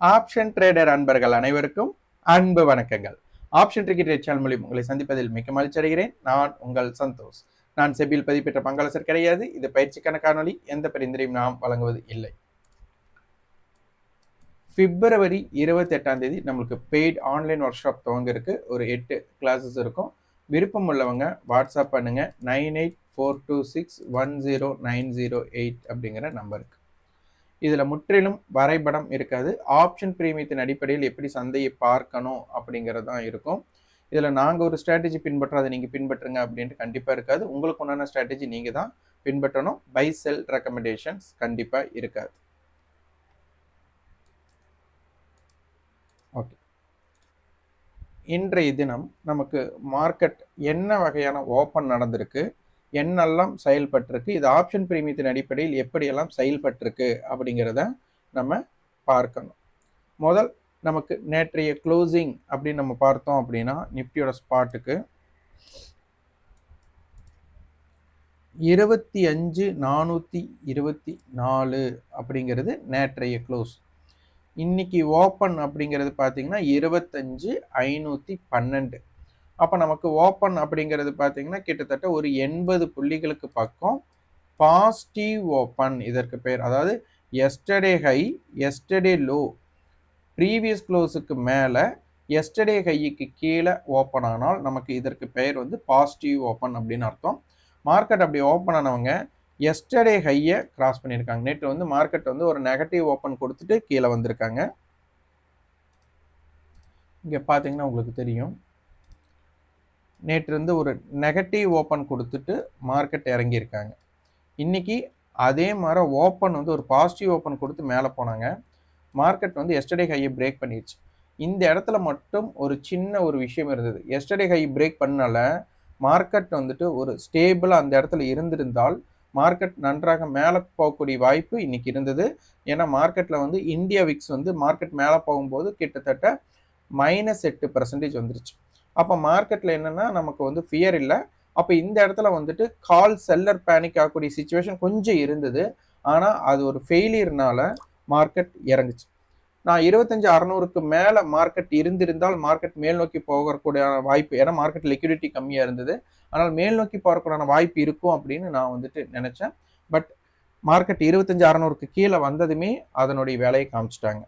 Option trader அன்பர்கள் அனைவருக்கும் அன்பு வணக்கங்கள். ஆப்ஷன் ட்ரிக்கெட் சேனல் மூலியம் உங்களை சந்திப்பதில் மிக்க மகிழ்ச்சி அடைகிறேன். நான் உங்கள் சந்தோஷ். நான் செபியில் பதிப்பெற்ற பங்காளர் கிடையாது. இது பயிற்சிக்கான காணொலி. எந்த பரிந்துரையும் நாம் வழங்குவது இல்லை. பிப்ரவரி 28 நம்மளுக்கு பெய்ட் ஆன்லைன் ஒர்க் ஷாப் துவங்க இருக்கு. ஒரு 8 கிளாஸஸ் இருக்கும். விருப்பம் உள்ளவங்க வாட்ஸ்அப் பண்ணுங்க 9842610908 அப்படிங்கிற நம்பருக்கு. இதில் முற்றிலும் வரைபடம் இருக்காது. ஆப்ஷன் பிரீமியத்தின் அடிப்படையில் எப்படி சந்தையை பார்க்கணும் அப்படிங்கிறது தான் இருக்கும். இதில் நாங்கள் ஒரு ஸ்ட்ராட்டஜி பின்பற்றோம், அதை நீங்கள் பின்பற்றுங்க அப்படின்ட்டு கண்டிப்பாக இருக்காது. உங்களுக்கு உண்டான ஸ்ட்ராட்டஜி நீங்கள் தான் பின்பற்றணும். பை செல் ரெக்கமெண்டேஷன்ஸ் கண்டிப்பாக இருக்காது. ஓகே, இன்றைய தினம் நமக்கு மார்க்கெட் என்ன வகையான ஓப்பன் நடந்திருக்கு, என்னெல்லாம் செயல்பட்டிருக்கு, இது ஆப்ஷன் பிரீமியத்தின் அடிப்படையில் எப்படியெல்லாம் செயல்பட்டிருக்கு அப்படிங்கிறத நம்ம பார்க்கணும். முதல் நமக்கு நேற்றைய க்ளோசிங் அப்படின்னு நம்ம பார்த்தோம் அப்படின்னா நிஃப்டியோட ஸ்பாட்டுக்கு 25,424 அப்படிங்கிறது நேற்றைய க்ளோஸ். இன்னைக்கு ஓப்பன் அப்படிங்கிறது பார்த்தீங்கன்னா 25,512. அப்போ நமக்கு ஓப்பன் அப்படிங்கிறது பார்த்தீங்கன்னா கிட்டத்தட்ட ஒரு 80 புள்ளிகளுக்கு பக்கம் பாசிட்டிவ் ஓப்பன் இதற்கு பேர். அதாவது yesterday high, yesterday low, previous க்ளோஸுக்கு மேலே எஸ்டர்டே ஹைக்கு கீழே ஓப்பன் ஆனால் நமக்கு இதற்கு பெயர் வந்து பாசிட்டிவ் ஓப்பன் அப்படின்னு அர்த்தம். மார்க்கெட் அப்படி ஓப்பன் ஆனவங்க எஸ்டர்டே ஹையை கிராஸ் பண்ணியிருக்காங்க. நேற்று வந்து மார்க்கெட் வந்து ஒரு நெகட்டிவ் ஓப்பன் கொடுத்துட்டு கீழே வந்திருக்காங்க. இங்கே பார்த்தீங்கன்னா உங்களுக்கு தெரியும், நேற்று வந்து ஒரு நெகட்டிவ் ஓப்பன் கொடுத்துட்டு மார்க்கெட் இறங்கியிருக்காங்க. இன்னைக்கு அதே மாதிரி ஓப்பன் வந்து ஒரு பாசிட்டிவ் ஓப்பன் கொடுத்து மேலே போனாங்க. மார்க்கெட் வந்து எஸ்டர்டே ஹையை பிரேக் பண்ணிடுச்சு. இந்த இடத்துல மட்டும் ஒரு சின்ன ஒரு விஷயம் இருந்தது. எஸ்டர்டே ஹை பிரேக் பண்ணால மார்க்கெட் வந்துட்டு ஒரு ஸ்டேபிளாக அந்த இடத்துல இருந்திருந்தால் மார்க்கெட் நன்றாக மேலே போகக்கூடிய வாய்ப்பு இன்னைக்கு இருந்தது. ஏன்னா மார்க்கெட்டில் வந்து இந்தியா விக்ஸ் வந்து மார்க்கெட் மேலே போகும்போது கிட்டத்தட்ட -8% வந்துருச்சு. அப்போ மார்க்கெட்டில் என்னென்னா நமக்கு வந்து ஃபியர் இல்லை. அப்போ இந்த இடத்துல வந்துட்டு கால் செல்லர் பேனிக் ஆகக்கூடிய சிச்சுவேஷன் கொஞ்சம் இருந்தது. ஆனால் அது ஒரு ஃபெயிலியர்னால மார்க்கெட் இறங்குச்சு. நான் 25,600க்கு மேலே மார்க்கெட் இருந்திருந்தால் மார்க்கெட் மேல் நோக்கி போகக்கூடிய வாய்ப்பு, ஏன்னா மார்க்கெட் லிக்விடிட்டி கம்மியாக இருந்தது, ஆனால் மேல் நோக்கி போகக்கூடிய வாய்ப்பு இருக்கும் அப்படின்னு நான் வந்துட்டு நினச்சேன். பட் மார்க்கெட் 25,600க்கு கீழே வந்ததுமே அதனுடைய வேலையை காமிச்சிட்டாங்க.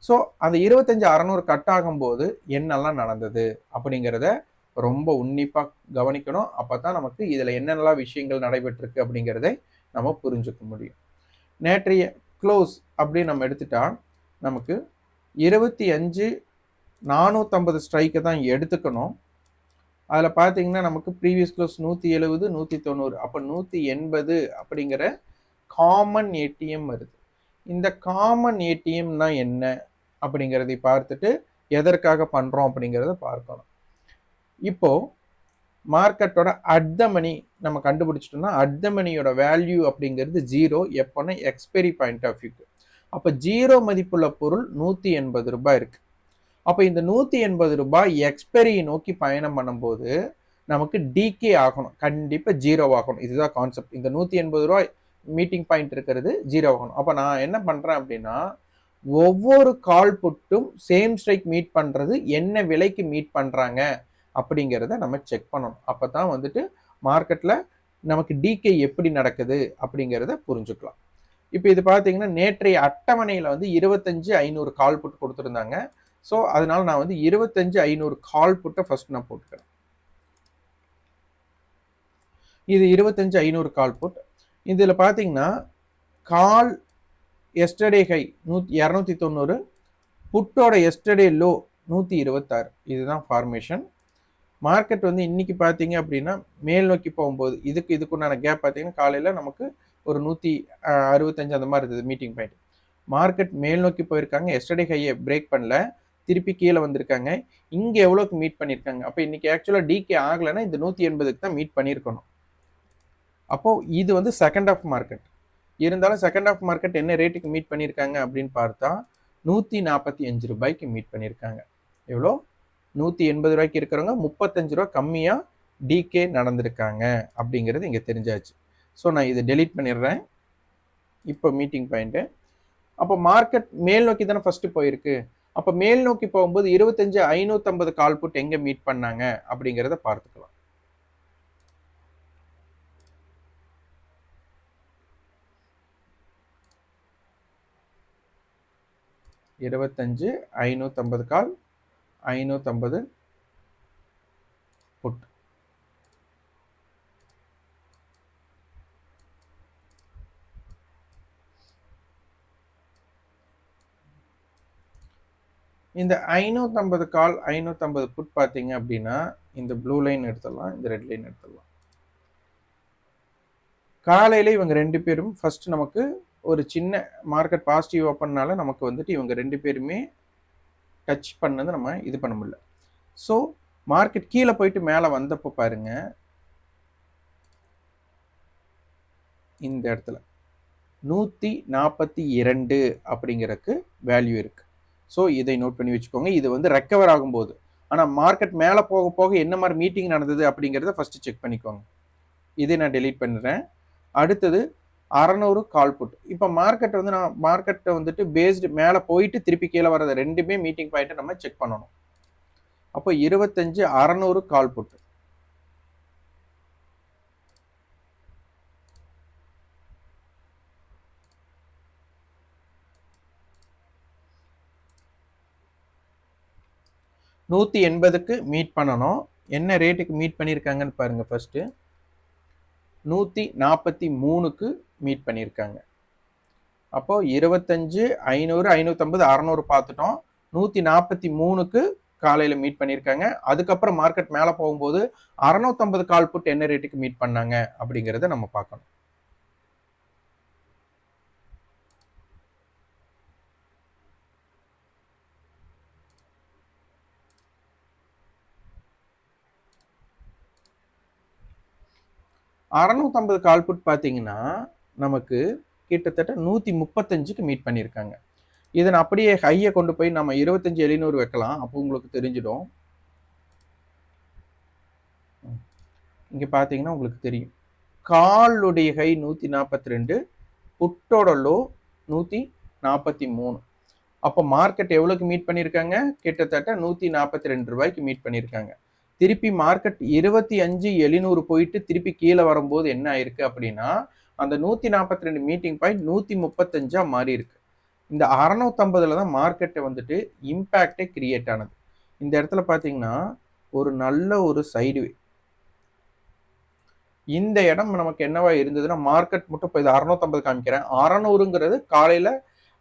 ஸோ அந்த 25,600 கட் ஆகும்போது என்னெல்லாம் நடந்தது அப்படிங்கிறத ரொம்ப உன்னிப்பாக கவனிக்கணும். அப்போ தான் நமக்கு இதில் என்னென்னலாம் விஷயங்கள் நடைபெற்றிருக்கு அப்படிங்கிறதை நம்ம புரிஞ்சுக்க முடியும். நேற்றைய க்ளோஸ் அப்படின்னு நம்ம எடுத்துட்டா நமக்கு 25,450 ஸ்ட்ரைக்கை தான் எடுத்துக்கணும். அதில் பார்த்தீங்கன்னா நமக்கு ப்ரீவியஸ் க்ளோஸ் 170, 190, அப்போ 180 அப்படிங்கிற காமன் ஏடிஎம் வருது. இந்த காமன் ஏடிஎம்னா என்ன அப்படிங்கிறதை பார்த்துட்டு எதற்காக பண்ணுறோம் அப்படிங்கிறத பார்க்கணும். இப்போது மார்க்கெட்டோட அட் த மணி நம்ம கண்டுபிடிச்சிட்டோம்னா அட் த மணியோட வேல்யூ அப்படிங்கிறது 0 எப்போன்னா எக்ஸ்பைரி பாயிண்ட் ஆஃப் வியூக்கு. அப்போ 0 மதிப்புள்ள பொருள் 180 ரூபாய் இருக்கு. அப்போ இந்த 180 ரூபாய் எக்ஸ்பைரியை நோக்கி பயணம் பண்ணும்போது நமக்கு டிகே ஆகணும், கண்டிப்பாக 0 ஆகணும். இதுதான் கான்செப்ட். இந்த 180 ரூபாய் மீட்டிங் பாயிண்ட் இருக்கிறது 0 ஆகணும். அப்போ நான் என்ன பண்ணுறேன் அப்படின்னா ஒவ்வொரு கால் புட்டும் சேம் ஸ்ட்ரைக் மீட் பண்ணுறது என்ன விலைக்கு மீட் பண்ணுறாங்க அப்படிங்கிறத நம்ம செக் பண்ணணும். அப்போ தான் வந்துட்டு மார்க்கெட்டில் நமக்கு டிகே எப்படி நடக்குது அப்படிங்கிறத புரிஞ்சுக்கலாம். இப்போ இது பார்த்தீங்கன்னா நேற்றைய அட்டவணையில் வந்து 25,500 கால் புட் கொடுத்துருந்தாங்க. ஸோ அதனால நான் வந்து 25,500 கால் புட்டை ஃபர்ஸ்ட் நான் போட்டுக்கிறேன். இது 25,500 கால் புட். இதில் பார்த்தீங்கன்னா கால் எஸ்டர்டே ஹை 290, புட்டோட எஸ்டர்டே லோ 126. இதுதான் ஃபார்மேஷன். மார்க்கெட் வந்து இன்னைக்கு பார்த்தீங்க அப்படின்னா மேல் நோக்கி போகும்போது இதுக்குண்டான கேப் பார்த்தீங்கன்னா காலையில் நமக்கு ஒரு 165 அந்த மாதிரி இருந்தது மீட்டிங் பாயிண்ட். மார்க்கெட் மேல் நோக்கி போயிருக்காங்க, எஸ்டர்டே ஹையை பிரேக் பண்ணல, திருப்பி கீழே வந்திருக்காங்க. இங்கே எவ்வளோக்கு மீட் பண்ணியிருக்காங்க? அப்போ இன்னைக்கு ஆக்சுவலாக டிகே ஆகலைன்னா இந்த 180க்கு தான் மீட் பண்ணியிருக்கணும். அப்போது இது வந்து செகண்ட் ஆஃப் மார்க்கெட் இருந்தாலும் செகண்ட் ஆஃப் மார்க்கெட் என்ன ரேட்டுக்கு மீட் பண்ணியிருக்காங்க அப்படின்னு பார்த்தா 145 ரூபாய்க்கு மீட் பண்ணியிருக்காங்க. எவ்வளோ? 180 ரூபாய்க்கு இருக்கிறவங்க 35 ரூபா கம்மியாக டிகே நடந்திருக்காங்க அப்படிங்கிறது இங்கே தெரிஞ்சாச்சு. ஸோ நான் இதை டெலீட் பண்ணிடுறேன். இப்போ மீட்டிங் பாயிண்ட்டு அப்போ மார்க்கெட் மேல் நோக்கி தானே ஃபர்ஸ்ட் போயிருக்கு. அப்போ மேல் நோக்கி போகும்போது 25,550 கால் புட் எங்க மீட் பண்ணாங்க அப்படிங்கிறத பார்த்துக்கலாம். 25,550 கால், 550 புட். இந்த 550 கால் 550 புட் பார்த்தீங்க அப்படின்னா இந்த ப்ளூ லைன் எடுத்துடலாம், இந்த ரெட் லைன் எடுத்துடலாம். காலையில் இவங்க 2 பேரும் ஃபர்ஸ்ட் நமக்கு ஒரு சின்ன மார்க்கெட் பாசிட்டிவ் ஓப்பன்னால நமக்கு வந்துட்டு இவங்க 2 பேருமே டச் பண்ணது நம்ம இது பண்ண முடியல. ஸோ மார்க்கெட் கீழே போயிட்டு மேலே வந்தப்போ பாருங்க இந்த இடத்துல 142 அப்படிங்கிறதுக்கு வேல்யூ இருக்கு. ஸோ இதை நோட் பண்ணி வச்சுக்கோங்க. இது வந்து ரெக்கவர் ஆகும்போது, ஆனால் மார்க்கெட் மேலே போக போக என்ன மாதிரி மீட்டிங் நடந்தது அப்படிங்கிறத ஃபர்ஸ்ட் செக் பண்ணிக்கோங்க. இதை நான் டெலீட் பண்ணுறேன். அடுத்தது 600 கால் புட். இப்போ மார்க்கெட் வந்து நான் மார்க்கெட்டை வந்துட்டு பேஸ்டு மேலே போயிட்டு திருப்பி கீழே வரது ரெண்டுமே மீட்டிங் பாயிண்ட்டை நம்ம செக் பண்ணணும். அப்போ 25,600 கால் புட். $180க்கு மீட் பண்ணணும். என்ன ரேட்டுக்கு மீட் பண்ணியிருக்காங்கன்னு பாருங்க. ஃபர்ஸ்ட் 143க்கு மீட் பண்ணியிருக்காங்க. அப்போ 25, 500, 550, 600 பார்த்துட்டோம். 143க்கு காலையில மீட் பண்ணியிருக்காங்க. அதுக்கப்புறம் மார்க்கெட் மேலே போகும்போது 650 கால் புட் என்ன ரேட்டுக்கு மீட் பண்ணாங்க அப்படிங்கிறத நம்ம பார்க்கணும். $650 கால் புட் பார்த்தீங்கன்னா நமக்கு கிட்டத்தட்ட 135க்கு மீட் பண்ணியிருக்காங்க. இதை நான் அப்படியே ஹையை கொண்டு போய் நம்ம 25,700 வைக்கலாம். அப்போ உங்களுக்கு தெரிஞ்சிடும். இங்கே பார்த்தீங்கன்னா உங்களுக்கு தெரியும். காலுடைய ஹை 142, புட்டோட லோ 143. அப்போ மார்க்கெட் எவ்வளோக்கு மீட் பண்ணியிருக்காங்க? கிட்டத்தட்ட 142 ரூபாய்க்கு மீட் பண்ணியிருக்காங்க. திருப்பி மார்க்கெட் 25,700 போயிட்டு திருப்பி கீழே வரும்போது என்ன ஆயிருக்கு அப்படின்னா அந்த 142 மீட்டிங் பாயிண்ட் 135 மாறி இருக்கு. இந்த 650 தான் மார்க்கெட்டை வந்துட்டு இம்பேக்டே கிரியேட் ஆனது. இந்த இடத்துல பார்த்தீங்கன்னா ஒரு நல்ல ஒரு சைடுவே. இந்த இடம் நமக்கு என்னவா இருந்ததுன்னா மார்க்கெட் மட்டும் இப்போ இது 650 காமிக்கிறேன். 600ங்கிறது காலையில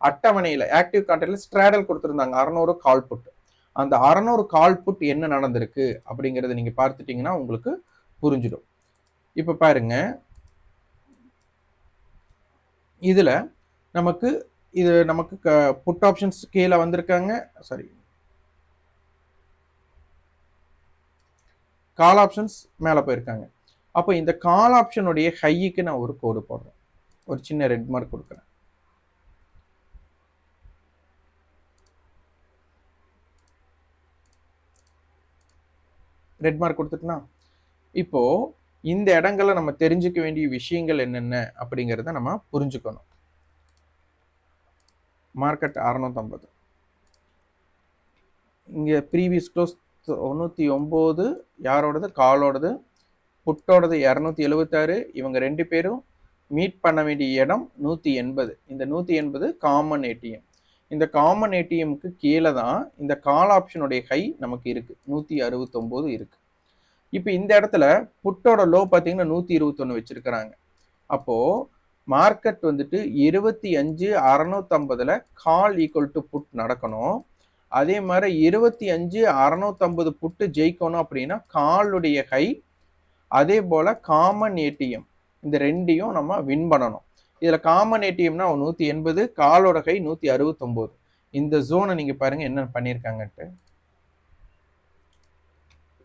அட்டவணையில் ஆக்டிவ் கான்ட்ராக்ட்ல ஸ்ட்ராடல் கொடுத்துருந்தாங்க 600 கால் புட். அந்த 600 கால் புட் என்ன நடந்திருக்கு அப்படிங்கிறத நீங்க பார்த்துட்டீங்கன்னா உங்களுக்கு புரிஞ்சிடும். இப்போ பாருங்க, இதுல நமக்கு புட் ஆப்ஷன்ஸ் கீழே வந்திருக்காங்க. சாரி, கால் ஆப்ஷன்ஸ் மேலே போயிருக்காங்க. அப்போ இந்த கால் ஆப்ஷனுடைய ஹைக்கு நான் ஒரு கோடு போடுறேன். ஒரு சின்ன ரெட் மார்க் கொடுக்குறேன். ரெட் மார்க் கொடுத்துட்டுனா இப்போ இந்த இடங்கள்ல நம்ம தெரிஞ்சுக்க வேண்டிய விஷயங்கள் என்னென்ன அப்படிங்கிறத நம்ம புரிஞ்சுக்கணும். மார்க்கெட் 650, இங்க ப்ரீவியஸ் க்ளோஸ் 99 யாரோடது? காலோடது. புட்டோடது 276. இவங்க 2 பேரும் மீட் பண்ண வேண்டிய இடம் 180. இந்த 180 காமன் ஏடிஎம். இந்த காமன் ஏடிஎம்க்கு கீழே தான் இந்த கால் ஆப்ஷனுடைய ஹை நமக்கு இருக்கு, 169 இருக்கு. இப்போ இந்த இடத்துல புட்டோட லோ பார்த்தீங்கன்னா 121 வச்சிருக்கிறாங்க. அப்போ மார்க்கெட் வந்துட்டு 25,650 கால் ஈக்குவல் டு புட் நடக்கணும். அதே மாதிரி 25,650 புட்டு ஜெயிக்கணும் அப்படின்னா காலுடைய ஹை, அதே போல காமன் ஏடிஎம், இந்த ரெண்டையும் நம்ம வின் பண்ணணும். இதுல காமன் ஏடிஎம்னா 180, காலோட ஹை 169. இந்த ஜோனை நீங்க பாருங்க என்ன பண்ணியிருக்காங்கன்ட்டு.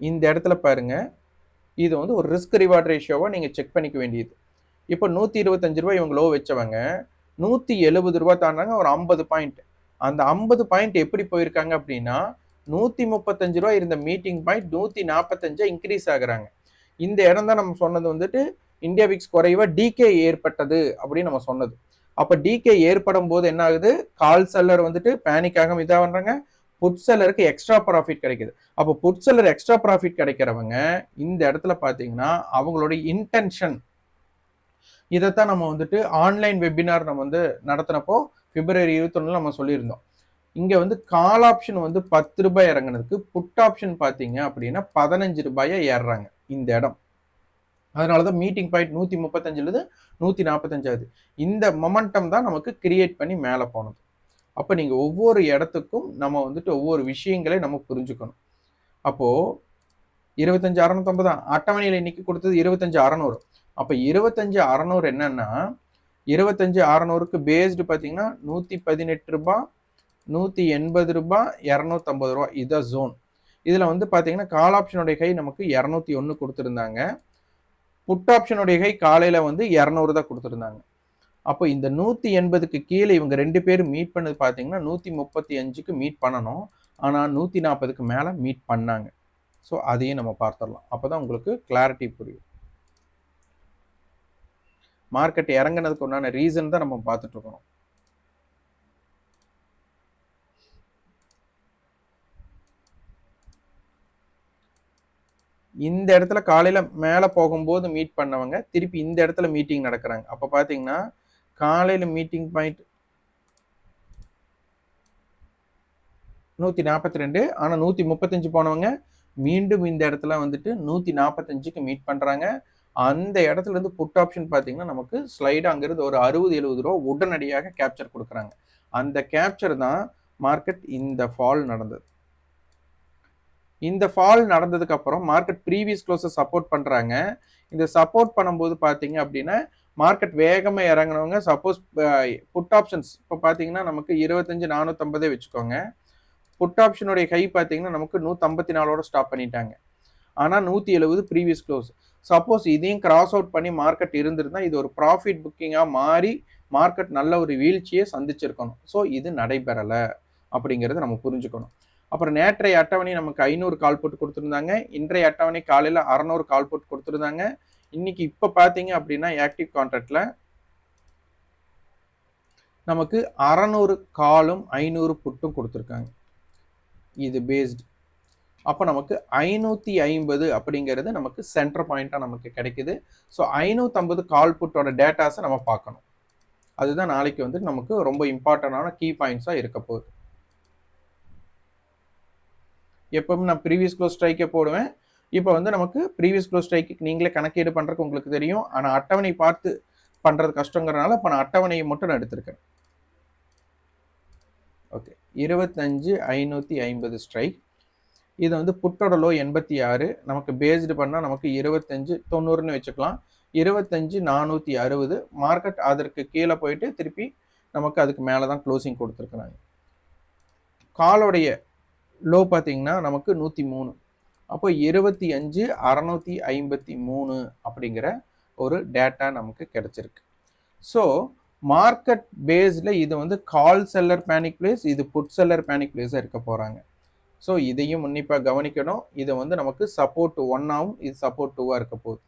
இந்த இடத்துல பாருங்க, இது வந்து ஒரு ரிஸ்க் ரிவார்ட் ரேஷியோவை நீங்க செக் பண்ணிக்க வேண்டியது. இப்போ 125 ரூபாய் இவங்க லோ வச்சவங்க 170 ரூபாய் தாண்டாங்க, ஒரு 50 பாயிண்ட். அந்த 50 பாயிண்ட் எப்படி போயிருக்காங்க அப்படின்னா 135 ரூபாய் இருந்த மீட்டிங் பாயிண்ட் 145 இன்க்ரீஸ் ஆகுறாங்க. இந்த இடம் தான் நம்ம சொன்னது வந்துட்டு இந்தியா விக்ஸ் குறைவா டிகே ஏற்பட்டது அப்படின்னு நம்ம சொன்னது. அப்போ டிகே ஏற்படும் போது என்ன ஆகுது, கால் செல்லர் வந்துட்டு பேனிக் ஆகாம இதாக பண்றாங்க, புட் செல்லருக்கு எக்ஸ்ட்ரா ப்ராஃபிட் கிடைக்குது. அப்போ புட் செல்லர் எக்ஸ்ட்ரா ப்ராஃபிட் கிடைக்கிறவங்க இந்த இடத்துல பார்த்தீங்கன்னா அவங்களுடைய இன்டென்ஷன் இதைத்தான் நம்ம வந்துட்டு ஆன்லைன் வெபினார் நம்ம வந்து நடத்தினப்போ பிப்ரவரி 21 நம்ம சொல்லியிருந்தோம். இங்க வந்து கால் ஆப்ஷன் வந்து 10 ரூபாய் இறங்குனதுக்கு புட் ஆப்ஷன் பார்த்தீங்க அப்படின்னா 15 ரூபாயை ஏறுறாங்க இந்த இடம். அதனாலதான் மீட்டிங் பாயிண்ட் 135 145 ஆகுது. இந்த மொமெண்டம் தான் நமக்கு கிரியேட் பண்ணி மேலே போனது. அப்போ நீங்க ஒவ்வொரு இடத்துக்கும் நம்ம வந்துட்டு ஒவ்வொரு விஷயங்களை நம்ம புரிஞ்சுக்கணும். அப்போ 25,650 அட்டவணையில் இன்னைக்கு கொடுத்தது 25,600. அப்போ 25,600 என்னன்னா 25,600க்கு பேஸ்டு பார்த்தீங்கன்னா 118 ரூபாய், 180 ரூபாய், 250 ரூபாய் இதான் ஜோன். இதுல வந்து பார்த்தீங்கன்னா கால் ஆப்ஷனுடைய கை நமக்கு 201 கொடுத்துருந்தாங்க. புட் ஆப்ஷனுடைய கை காலையில வந்து 200 தான் கொடுத்துருந்தாங்க. அப்போ இந்த 180க்கு கீழே இவங்க 2 பேரும் மீட் பண்ணது பார்த்தீங்கன்னா 135க்கு மீட் பண்ணணும். ஆனால் 140க்கு மேலே மீட் பண்ணாங்க. ஸோ அதையும் நம்ம பார்த்துடலாம். அப்போதான் உங்களுக்கு கிளாரிட்டி புரியும். மார்க்கெட் இறங்குனதுக்கு உண்டான ரீசன் தான் நம்ம பார்த்துட்டு இருக்கோம். இந்த இடத்துல காலையில மேலே போகும்போது மீட் பண்ணவங்க திருப்பி இந்த இடத்துல மீட்டிங் நடக்கிறாங்க. அப்போ பார்த்தீங்கன்னா காலையில மீட்டிங் பாயிண்ட் 142, ஆனால் 135 போனவங்க மீண்டும் இந்த இடத்துல வந்துட்டு 145க்கு மீட் பண்றாங்க. அந்த இடத்துல இருந்து புட் ஆப்ஷன் பார்த்தீங்கன்னா நமக்கு ஸ்லைடு அங்கிருந்து ஒரு 60-70 ரூபா உடனடியாக கேப்சர் கொடுக்குறாங்க. அந்த கேப்சர் தான் மார்க்கெட் இந்த ஃபால் நடந்தது. இந்த ஃபால் நடந்ததுக்கு அப்புறம் மார்க்கெட் ப்ரீவியஸ் க்ளோஸை சப்போர்ட் பண்றாங்க. இந்த சப்போர்ட் பண்ணும்போது பார்த்தீங்க அப்படின்னா மார்க்கெட் வேகமா இறங்குனவங்க சப்போஸ் புட் ஆப்ஷன்ஸ் இப்போ பார்த்தீங்கன்னா நமக்கு 25,450 வச்சுக்கோங்க. புட் ஆப்ஷனுடைய கை பார்த்தீங்கன்னா நமக்கு 154ஓட ஸ்டாப் பண்ணிட்டாங்க. ஆனால் 170 ப்ரீவியஸ் க்ளோஸ். சப்போஸ் இதையும் கிராஸ் அவுட் பண்ணி மார்க்கெட் இருந்திருந்தா இது ஒரு ப்ராஃபிட் புக்கிங்காக மாறி மார்க்கெட் நல்ல ஒரு வீழ்ச்சியை சந்திச்சிருக்கணும். ஸோ இது நடைபெறலை அப்படிங்கிறத நம்ம புரிஞ்சுக்கணும். அப்புறம் நேற்றைய அட்டவணை நமக்கு 500 கால் போட்டு கொடுத்துருந்தாங்க. இன்றைய அட்டவணை காலையில் 600 கால் போட்டு கொடுத்துருந்தாங்க. இன்னைக்கு இப்போ பார்த்தீங்க அப்படின்னா ஆக்டிவ் கான்ட்ராக்ட்ல நமக்கு 600 காலும் 500 புட்டும் கொடுத்துருக்காங்க. இது பேஸ்டு. அப்போ நமக்கு 550 அப்படிங்கிறது நமக்கு சென்டர் பாயிண்டா நமக்கு கிடைக்குது. ஸோ 550 கால் புட்டோட டேட்டாஸை நம்ம பார்க்கணும். அதுதான் நாளைக்கு வந்து நமக்கு ரொம்ப இம்பார்ட்டன்டான கீ பாயிண்ட்ஸாக இருக்க போகுது. எப்பவும் நான் ப்ரீவியஸ் க்ளோஸ் ஸ்ட்ரைக்கை போடுவேன். இப்போ வந்து நமக்கு ப்ரீவியஸ் க்ளோஸ் ஸ்ட்ரைக்கு நீங்களே கணக்கீடு பண்ணுறதுக்கு உங்களுக்கு தெரியும். ஆனால் அட்டவணை பார்த்து பண்ணுறது கஷ்டங்கிறனால இப்போ நான் அட்டவணையை மட்டும் நான் எடுத்திருக்கேன். Okay, 25,550 strike. இது வந்து புட்டோட லோ 86, நமக்கு பேஸ்டு பண்ணால் நமக்கு 25,90ன்னு வச்சுக்கலாம். 25,460 மார்க்கெட் அதற்கு கீழே போயிட்டு திருப்பி நமக்கு அதுக்கு மேலே தான் க்ளோசிங் கொடுத்துருக்குறாங்க. காலோடைய லோ பார்த்தீங்கன்னா நமக்கு 103. அப்போ 25,653 அப்படிங்கிற ஒரு டேட்டா நமக்கு கிடைச்சிருக்கு. ஸோ மார்க்கெட் பேஸ்டில் இது வந்து கால் செல்லர் பேனிக் பிளேஸ், இது புட் செல்லர் பேனிக் பிளேஸாக இருக்க போகிறாங்க. ஸோ இதையும் உன்னிப்பாக கவனிக்கணும். இதை வந்து நமக்கு சப்போர்ட் 1ஆகவும் இது சப்போர்ட் 2ஆக இருக்க போகுது.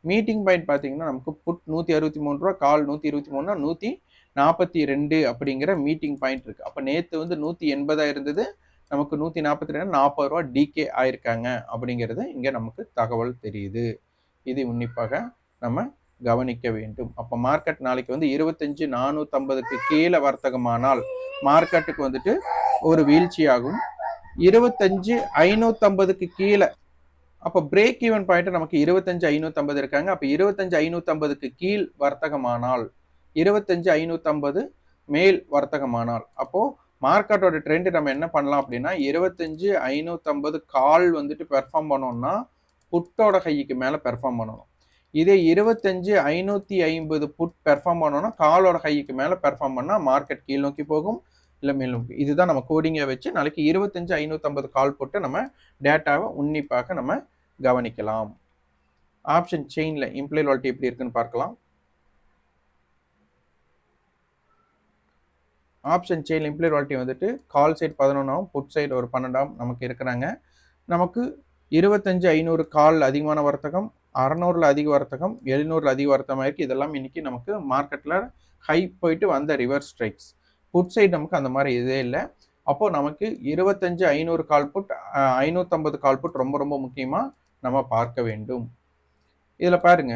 மீட்டிங் பாயிண்ட் பார்த்தீங்கன்னா நமக்கு புட் 163 ரூபா, கால் 123னா 142 அப்படிங்கிற மீட்டிங் பாயிண்ட் இருக்குது. அப்போ நேற்று வந்து 180 இருந்தது, நமக்கு 142 40 ரூபா டிகே ஆயிருக்காங்க அப்படிங்கிறது இங்கே நமக்கு தகவல் தெரியுது. இது உன்னிப்பாக நம்ம கவனிக்க வேண்டும். அப்போ மார்க்கெட் நாளைக்கு வந்து 25,450க்கு கீழே வர்த்தகமானால் மார்க்கெட்டுக்கு வந்துட்டு ஒரு வீழ்ச்சியாகும். 25,550க்கு கீழே அப்போ பிரேக் ஈவன் பாயிண்ட் நமக்கு 25,550 இருக்காங்க. அப்போ 25,550க்கு கீழ் வர்த்தகமானால் 25,550 மேல் வர்த்தகமானால் அப்போ மார்க்கெட்டோட ட்ரெண்ட் நம்ம என்ன பண்ணலாம் அப்படின்னா 25,550 கால் வந்துட்டு பெர்ஃபார்ம் பண்ணோம்னா புட்டோட கைக்கு மேலே பெர்ஃபார்ம் பண்ணணும். இதே 25,550 புட் பெர்ஃபார்ம் பண்ணோம்னா காலோட கைக்கு மேலே பெர்ஃபார்ம் பண்ணால் மார்க்கெட் கீழ் நோக்கி போகும், இல்லை மேல் நோக்கி. இதுதான் நம்ம கோடிங்கை வச்சு நாளைக்கு 25,550 கால் போட்டு நம்ம டேட்டாவை உன்னிப்பாக நம்ம கவனிக்கலாம். ஆப்ஷன் செயின்ல இம்ப்ளைட் வாலிட்டி எப்படி இருக்குன்னு பார்க்கலாம். ஆப்ஷன் செயின் இம்ப்ளைட் வாலிட்டி வந்துட்டு கால் சைட் 11ஆகவும் புட் சைடு ஒரு 12ஆகவும் நமக்கு இருக்கிறாங்க. நமக்கு 25,500 கால் அதிகமான வர்த்தகம், 600ல் அதிக வர்த்தகம், 700ல் அதிக வர்த்தகம் ஆயிருக்கு. இதெல்லாம் இன்னைக்கு நமக்கு மார்க்கெட்டில் ஹை போயிட்டு வந்த ரிவர்ஸ் ஸ்ட்ரைக்ஸ். புட் சைடு நமக்கு அந்த மாதிரி இதே இல்லை. அப்போ நமக்கு 25,500 கால் புட், 550 கால் புட் ரொம்ப ரொம்ப முக்கியமா நம்ம பார்க்க வேண்டும். இதுல பாருங்க,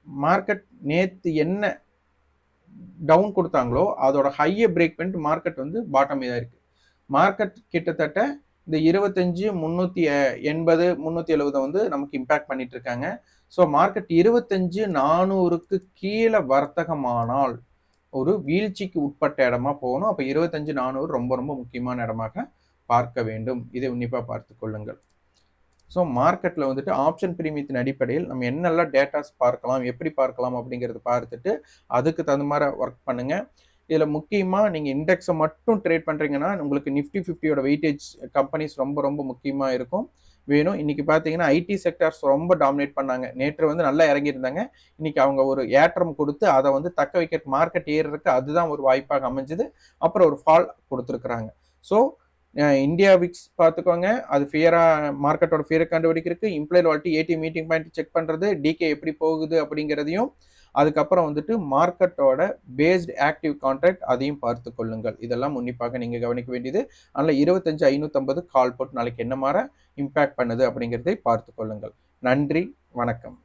மார்க்கெட் நேத்து என்ன டவுன் கொடுத்தாங்களோ அதோட ஹையை பிரேக் பண்ணிட்டு மார்க்கெட் வந்து பாட்டம் தான் இருக்கு. மார்க்கெட் கிட்டத்தட்ட இந்த 25,380 370 வந்து நமக்கு இம்பாக்ட் பண்ணிட்டு இருக்காங்க. ஸோ மார்க்கெட் 25,400க்கு கீழே வர்த்தகமானால் ஒரு வீழ்ச்சிக்கு உட்பட்ட இடமா போகணும். அப்போ 25,400 ரொம்ப ரொம்ப முக்கியமான இடமாக பார்க்க வேண்டும். இதை உன்னிப்பாக பார்த்து கொள்ளுங்கள். ஸோ மார்க்கெட்டில் வந்துட்டு ஆப்ஷன் பிரீமியத்தின் அடிப்படையில் நம்ம என்னெல்லாம் டேட்டாஸ் பார்க்கலாம், எப்படி பார்க்கலாம் அப்படிங்கிறத பார்த்துட்டு அதுக்கு தகுந்த மாதிரி ஒர்க் பண்ணுங்க. இதில் முக்கியமாக நீங்கள் இண்டெக்ஸை மட்டும் ட்ரேட் பண்ணுறீங்கன்னா உங்களுக்கு நிஃப்டி 50யோட வெயிட்டேஜ் கம்பெனிஸ் ரொம்ப ரொம்ப முக்கியமாக இருக்கும் வேணும். இன்னைக்கு பார்த்தீங்கன்னா ஐடி செக்டார்ஸ் ரொம்ப டாமினேட் பண்ணாங்க. நேற்று வந்து நல்லா இறங்கியிருந்தாங்க. இன்னைக்கு அவங்க ஒரு ஏற்றம் கொடுத்து அதை வந்து தக்க வைக்க மார்க்கெட் ஏறுறதுக்கு அதுதான் ஒரு வாய்ப்பாக அமைஞ்சது. அப்புறம் ஒரு ஃபால் கொடுத்துருக்குறாங்க. ஸோ இந்தியா விக்ஸ் பார்த்துக்கோங்க, அது ஃபியராக மார்க்கெட்டோட ஃபியரை கண்டுபிடிக்கிறதுக்கு இம்ப்ளைட் வாலிட்டி ஏடி மீட்டிங் பாயிண்ட் செக் பண்ணுறது, டிகே எப்படி போகுது அப்படிங்கிறதையும், அதுக்கப்புறம் வந்துட்டு மார்க்கெட்டோட பேஸ்ட் ஆக்டிவ் கான்ட்ராக்ட் அதையும் பார்த்து கொள்ளுங்கள். இதெல்லாம் உன்னிப்பாக நீங்கள் கவனிக்க வேண்டியது. அதனால் 25,550 கால் போட்டு நாளைக்கு என்ன மாதிரி இம்பேக்ட் பண்ணுது அப்படிங்கிறதை பார்த்து கொள்ளுங்கள். நன்றி, வணக்கம்.